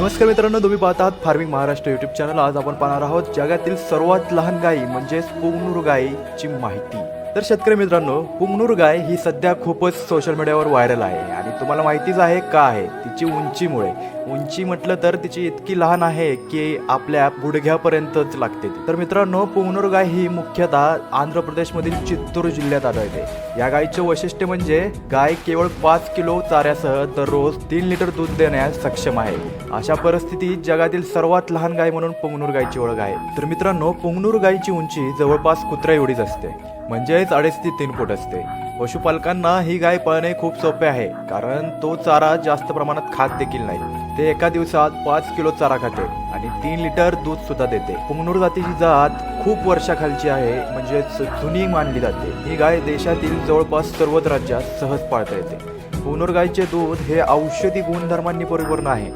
नमस्कार मित्रांनो, तुम्ही पाहतात फार्मिंग महाराष्ट्र यूट्यूब चॅनल। आज आपण पाहणार आहोत जगातील सर्वात लहान गाय म्हणजेच पुंगनूर गायची माहिती। तर शेतकरी मित्रांनो, पुंगनूर गाय ही सध्या खूपच सोशल मीडियावर व्हायरल आहे आणि तुम्हाला माहितीच आहे का आहे तिची उंचीमुळे। उंची म्हटलं तर तिची इतकी लहान आहे की आपल्या गुडघ्यापर्यंतच लागते ती। तर मित्रांनो, पुंगनूर गाय ही मुख्यतः आंध्र प्रदेशमधील चित्तूर जिल्ह्यात आढळते। या गायीचे वैशिष्ट्य म्हणजे गाय केवळ 5 किलो चाऱ्यासह दररोज 3 लिटर दूध देण्यास सक्षम आहे। अशा परिस्थितीत जगातील सर्वात लहान गाय म्हणून पुंगनूर गायची ओळख आहे। तर मित्रांनो, पुंगनूर गायची उंची जवळपास कुत्र्या एवढीच असते, म्हणजेच 2.5 ते 3 फूट असते। पशुपालकांना ही गाय पाळणे खूप सोपे आहे, कारण तो चारा जास्त प्रमाणात खात देखील नाही। ते एका दिवसात 5 किलो चारा खाते आणि 3 लिटर दूध सुद्धा देते। पुंगनूर जातीची जात खूप वर्षाखालची आहे, म्हणजेच जुनी मानली जाते। ही गाय देशातील जवळपास सर्वच राज्यात सहज पाळता येते। पुंगनूर गायचे दूध हे औषधी गुणधर्मांनी परिपूर्ण आहे।